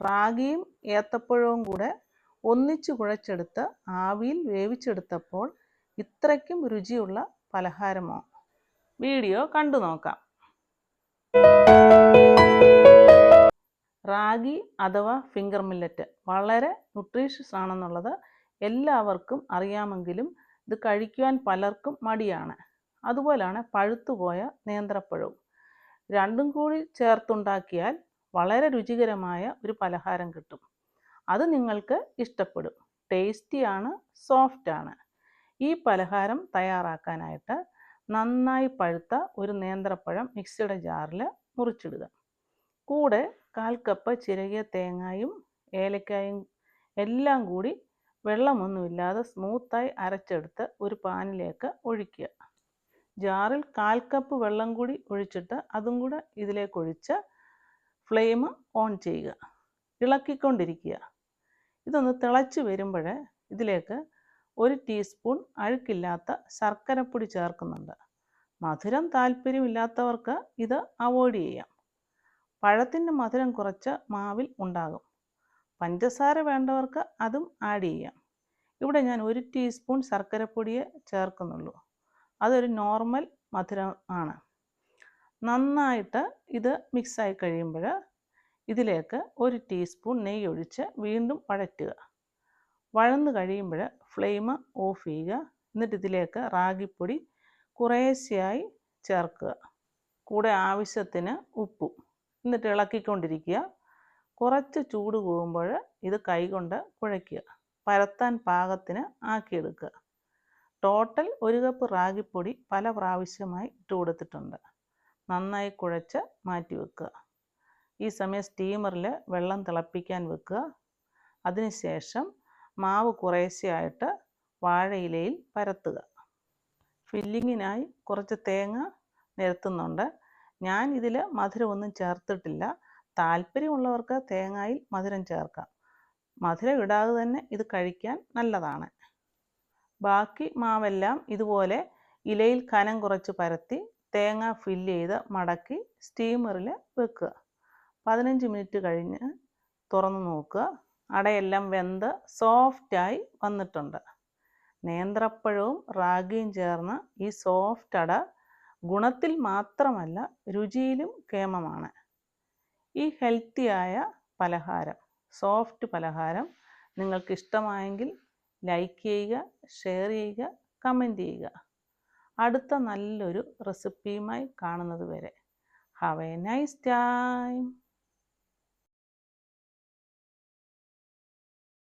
റാഗിയും ഏത്തപ്പഴവും കൂടെ ഒന്നിച്ചു കുഴച്ചെടുത്ത് ആവിയിൽ വേവിച്ചെടുത്തപ്പോൾ ഇത്രയ്ക്കും രുചിയുള്ള പലഹാരമോ? വീഡിയോ കണ്ടു നോക്കാം. റാഗി അഥവാ ഫിംഗർ മില്ലറ്റ് വളരെ ന്യൂട്രീഷ്യസ് ആണെന്നുള്ളത് എല്ലാവർക്കും അറിയാമെങ്കിലും ഇത് കഴിക്കുവാൻ പലർക്കും മടിയാണ്. അതുപോലെയാണ് പഴുത്തുപോയ നേന്ത്രപ്പഴവും. രണ്ടും കൂടി ചേർത്തുണ്ടാക്കിയാൽ വളരെ രുചികരമായ ഒരു പലഹാരം കിട്ടും. അത് നിങ്ങൾക്ക് ഇഷ്ടപ്പെടും. ടേസ്റ്റിയാണ്, സോഫ്റ്റാണ്. ഈ പലഹാരം തയ്യാറാക്കാനായിട്ട് നന്നായി പഴുത്ത ഒരു നേന്ത്രപ്പഴം മിക്സിയുടെ ജാറിൽ മുറിച്ചിടുക. കൂടെ 1/4 കപ്പ് ചിരകിയ തേങ്ങയും ഏലക്കായും എല്ലാം കൂടി വെള്ളമൊന്നുമില്ലാതെ സ്മൂത്തായി അരച്ചെടുത്ത് ഒരു പാനിലേക്ക് ഒഴിക്കുക. ജാറിൽ 1/4 കപ്പ് വെള്ളം കൂടി ഒഴിച്ചിട്ട് അതും കൂടെ ഇതിലേക്ക് ഒഴിച്ച് ഫ്ലെയിം ഓൺ ചെയ്യുക. ഇളക്കിക്കൊണ്ടിരിക്കുക. ഇതൊന്ന് തിളച്ച് വരുമ്പോൾ ഇതിലേക്ക് 1 ടീസ്പൂൺ അഴുക്കില്ലാത്ത ശർക്കരപ്പൊടി ചേർക്കുന്നുണ്ട്. മധുരം താല്പര്യമില്ലാത്തവർക്ക് ഇത് അവോയ്ഡ് ചെയ്യാം. പഴത്തിൻ്റെ മധുരം കുറച്ച് മാവിൽ ഉണ്ടാകും. പഞ്ചസാര വേണ്ടവർക്ക് അതും ആഡ് ചെയ്യാം. ഇവിടെ ഞാൻ 1 ടീസ്പൂൺ ശർക്കരപ്പൊടിയെ ചേർക്കുന്നുള്ളൂ. അതൊരു നോർമൽ മധുരം ആണ്. നന്നായിട്ട് ഇത് മിക്സായി കഴിയുമ്പോൾ ഇതിലേക്ക് 1 ടീസ്പൂൺ നെയ്യ് ഒഴിച്ച് വീണ്ടും വഴറ്റുക. വഴന്ന് കഴിയുമ്പോൾ ഫ്ലെയിം ഓഫ് ചെയ്യുക. എന്നിട്ട് ഇതിലേക്ക് റാഗിപ്പൊടി കുറേശ്ശെയായി ചേർക്കുക. കൂടെ ആവശ്യത്തിന് ഉപ്പും. എന്നിട്ട് ഇളക്കിക്കൊണ്ടിരിക്കുക. കുറച്ച് ചൂട് പോകുമ്പോൾ ഇത് കൈകൊണ്ട് കുഴയ്ക്കുക. പരത്താൻ പാകത്തിന് ആക്കിയെടുക്കുക. ടോട്ടൽ 1 കപ്പ് റാഗിപ്പൊടി പല പ്രാവശ്യമായി ഇട്ട് കൊടുത്തിട്ടുണ്ട്. നന്നായി കുഴച്ച് മാറ്റി വെക്കുക. ഈ സമയം സ്റ്റീമറിൽ വെള്ളം തിളപ്പിക്കാൻ വെക്കുക. അതിനുശേഷം മാവ് കുറേശ്ശെയായിട്ട് വാഴയിലയിൽ പരത്തുക. ഫില്ലിങ്ങിനായി കുറച്ച് തേങ്ങ നിരത്തുന്നുണ്ട്. ഞാൻ ഇതിൽ മധുരമൊന്നും ചേർത്തിട്ടില്ല. താല്പര്യമുള്ളവർക്ക് തേങ്ങയിൽ മധുരം ചേർക്കാം. മധുരം ഇടാതെ തന്നെ ഇത് കഴിക്കാൻ നല്ലതാണ്. ബാക്കി മാവെല്ലാം ഇതുപോലെ ഇലയിൽ കനം കുറച്ച് പരത്തി തേങ്ങ ഫില്ല് ചെയ്ത് മടക്കി സ്റ്റീമറിൽ വെക്കുക. 15 മിനിറ്റ് കഴിഞ്ഞ് തുറന്ന് നോക്കുക. അടയെല്ലാം വെന്ത് സോഫ്റ്റായി വന്നിട്ടുണ്ട്. നേന്ത്രപ്പഴവും റാഗിയും ചേർന്ന ഈ സോഫ്റ്റ് അട ഗുണത്തിൽ മാത്രമല്ല രുചിയിലും കേമമാണ്. ഈ ഹെൽത്തിയായ പലഹാരം, സോഫ്റ്റ് പലഹാരം നിങ്ങൾക്ക് ഇഷ്ടമായെങ്കിൽ ലൈക്ക് ചെയ്യുക, ഷെയർ ചെയ്യുക, കമൻറ്റ് ചെയ്യുക. അടുത്ത നല്ലൊരു റെസിപ്പിയുമായി കാണുന്നത് വരെ ഹാവ് എ നൈസ് ടൈം.